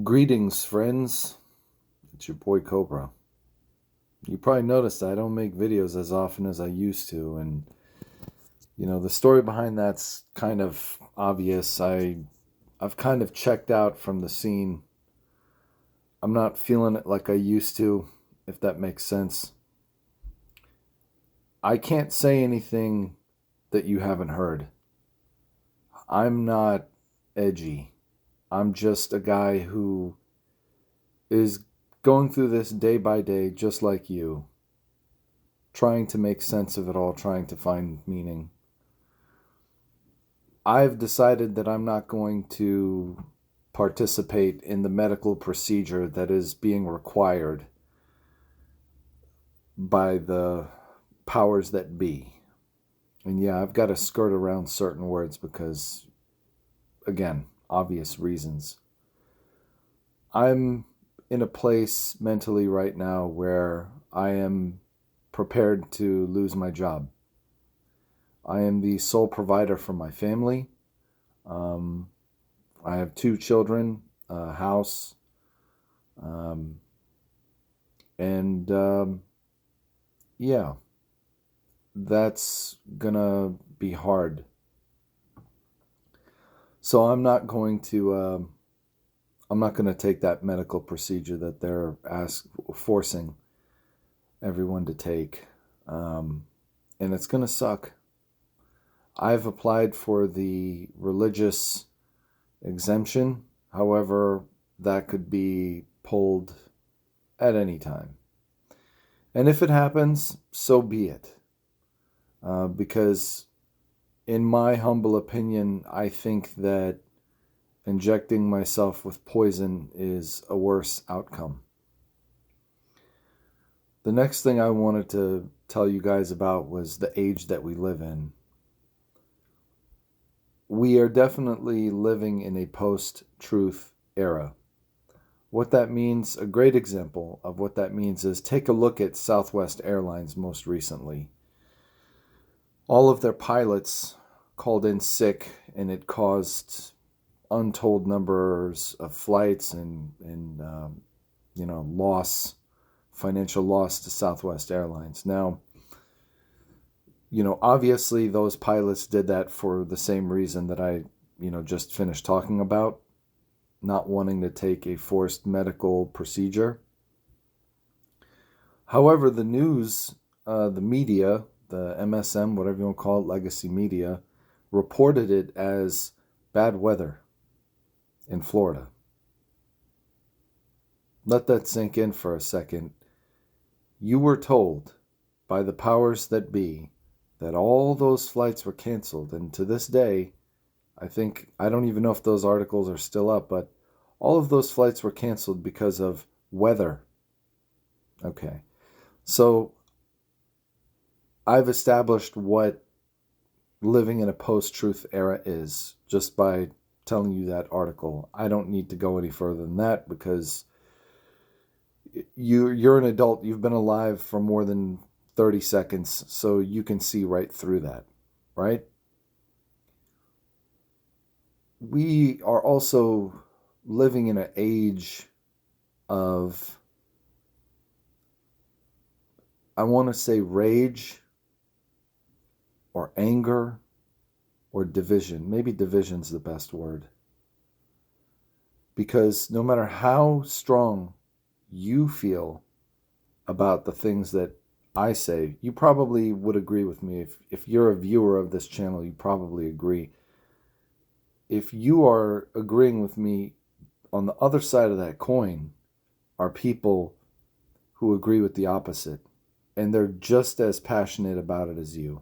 Greetings, friends. It's your boy Cobra. You probably noticed I don't make videos as often as I used to, and the story behind that's kind of obvious. I've kind of checked out from the scene. I'm not feeling it like I used to, if that makes sense. I can't say anything that you haven't heard. I'm not edgy. I'm just a guy who is going through this day by day just like you, trying to make sense of it all, trying to find meaning. I've decided that I'm not going to participate in the medical procedure that is being required by the powers that be. And yeah, I've got to skirt around certain words because, again, obvious reasons. I'm in a place mentally right now where I am prepared to lose my job. I am the sole provider for my family. Um, I have two children, a house, um, and yeah, that's gonna be hard. So I'm not gonna take that medical procedure that they're forcing everyone to take, and it's gonna suck. I've applied for the religious exemption. However, that could be pulled at any time. And if it happens, so be it. Because, in my humble opinion, I think that injecting myself with poison is a worse outcome. The next thing I wanted to tell you guys about was the age that we live in. We are definitely living in a post-truth era. What that means, a great example of what that means is take a look at Southwest Airlines most recently. All of their pilots called in sick, and it caused untold numbers of flights and financial loss to Southwest Airlines. Now, obviously those pilots did that for the same reason that I, just finished talking about, not wanting to take a forced medical procedure. However, the news, the media, the MSM, whatever you want to call it, legacy media, reported it as bad weather in Florida. Let that sink in for a second. You were told by the powers that be that all those flights were canceled, and to this day, I don't even know if those articles are still up, but all of those flights were canceled because of weather. Okay. So I've established what living in a post-truth era is just by telling you that article. I don't need to go any further than that because you're an adult. You've been alive for more than 30 seconds, so you can see right through that, right? We are also living in an age of, I want to say, rage or anger or division. Maybe division's the best word. Because no matter how strong you feel about the things that I say, you probably would agree with me. If you're a viewer of this channel, you probably agree. If you are agreeing with me, on the other side of that coin are people who agree with the opposite. And they're just as passionate about it as you.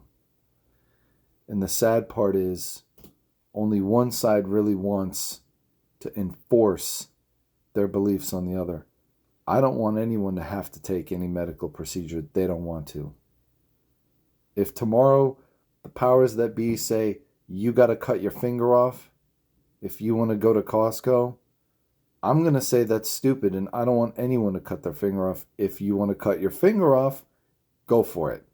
And the sad part is, only one side really wants to enforce their beliefs on the other. I don't want anyone to have to take any medical procedure they don't want to. If tomorrow the powers that be say you got to cut your finger off if you want to go to Costco, I'm going to say that's stupid, and I don't want anyone to cut their finger off. If you want to cut your finger off, go for it.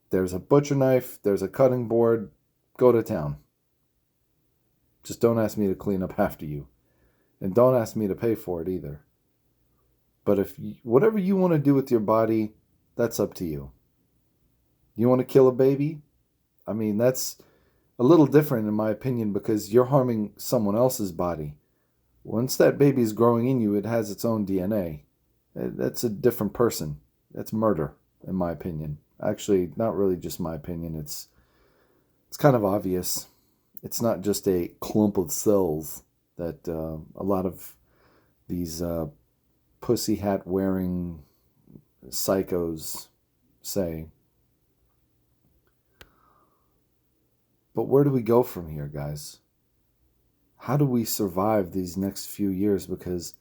There's a butcher knife, there's a cutting board, go to town. Just don't ask me to clean up after you. And don't ask me to pay for it either. But whatever you want to do with your body, that's up to you. You want to kill a baby? I mean, that's a little different in my opinion because you're harming someone else's body. Once that baby is growing in you, it has its own DNA. That's a different person. That's murder, in my opinion. Actually, not really just my opinion. It's kind of obvious. It's not just a clump of cells that a lot of these pussy hat wearing psychos say. But where do we go from here, guys? How do we survive these next few years? Because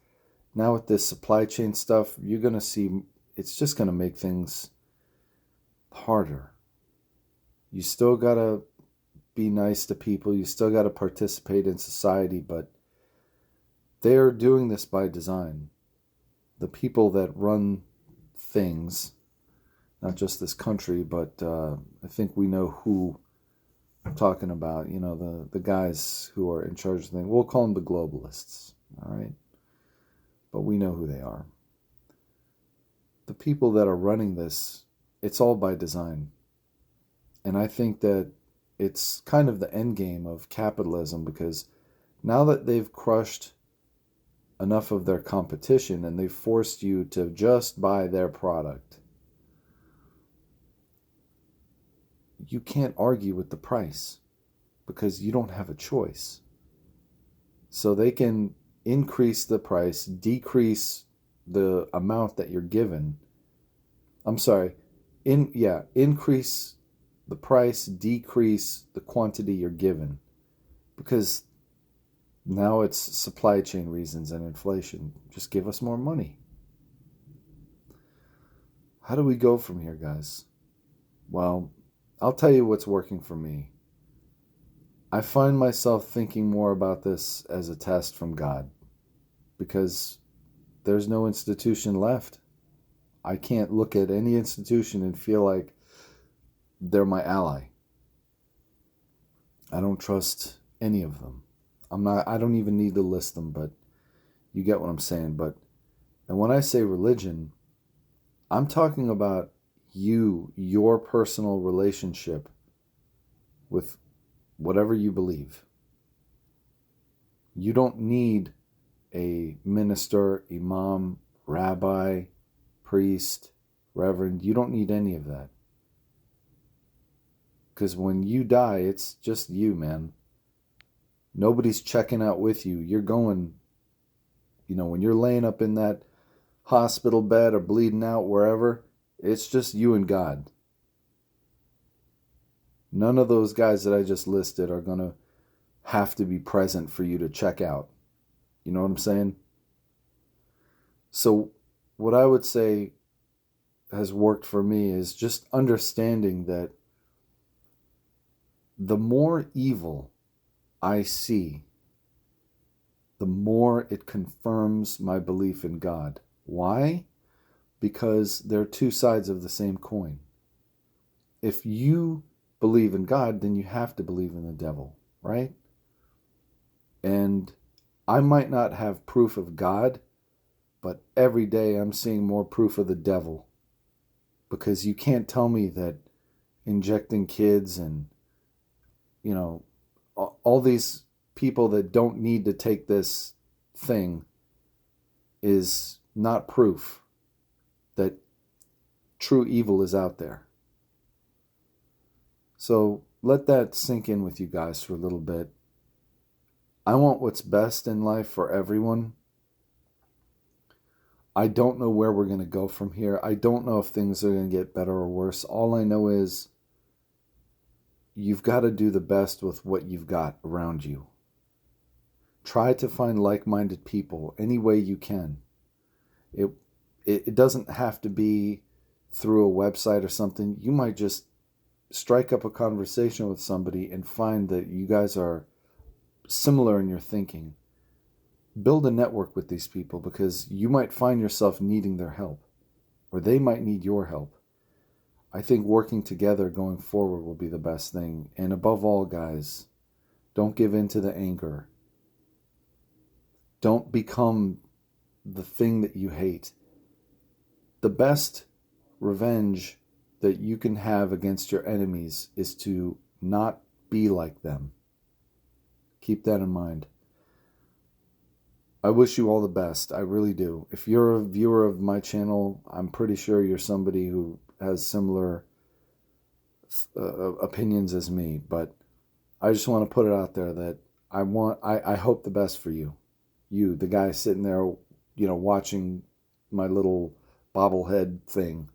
now with this supply chain stuff, you're going to see it's just going to make things harder. You still got to be nice to people. You still got to participate in society, but they're doing this by design. The people that run things, not just this country, but I think we know who I'm talking about, the guys who are in charge of things. We'll call them the globalists, all right? But we know who they are. The people that are running this, it's all by design. And I think that it's kind of the end game of capitalism because now that they've crushed enough of their competition and they've forced you to just buy their product, you can't argue with the price because you don't have a choice. So they can increase the price, decrease the amount that you're given. I'm sorry, increase the price, decrease the quantity you're given. Because now it's supply chain reasons and inflation. Just give us more money. How do we go from here, guys? Well, I'll tell you what's working for me. I find myself thinking more about this as a test from God because there's no institution left. I can't look at any institution and feel like they're my ally. I don't trust any of them. I don't even need to list them, but you get what I'm saying. And when I say religion, I'm talking about your personal relationship with whatever you believe. You don't need a minister, imam, rabbi, priest, reverend. You don't need any of that. Because when you die, it's just you, man. Nobody's checking out with you. You're going, when you're laying up in that hospital bed or bleeding out wherever, it's just you and God. None of those guys that I just listed are going to have to be present for you to check out. You know what I'm saying? So what I would say has worked for me is just understanding that the more evil I see, the more it confirms my belief in God. Why? Because they're two sides of the same coin. If you believe in God, then you have to believe in the devil, right? And I might not have proof of God, but every day I'm seeing more proof of the devil. Because you can't tell me that injecting kids and, all these people that don't need to take this thing is not proof that true evil is out there. So let that sink in with you guys for a little bit. I want what's best in life for everyone. I don't know where we're going to go from here. I don't know if things are going to get better or worse. All I know is you've got to do the best with what you've got around you. Try to find like-minded people any way you can. It doesn't have to be through a website or something. You might just strike up a conversation with somebody and find that you guys are similar in your thinking. Build a network with these people because you might find yourself needing their help or they might need your help. I think working together going forward will be the best thing. And above all, guys, don't give in to the anger. Don't become the thing that you hate. The best revenge that you can have against your enemies is to not be like them. Keep that in mind. I wish you all the best. I really do. If you're a viewer of my channel, I'm pretty sure you're somebody who has similar opinions as me. But I just want to put it out there that I hope the best for you. You, the guy sitting there, watching my little bobblehead thing.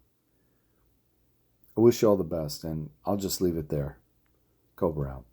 I wish you all the best, and I'll just leave it there. Cobra out.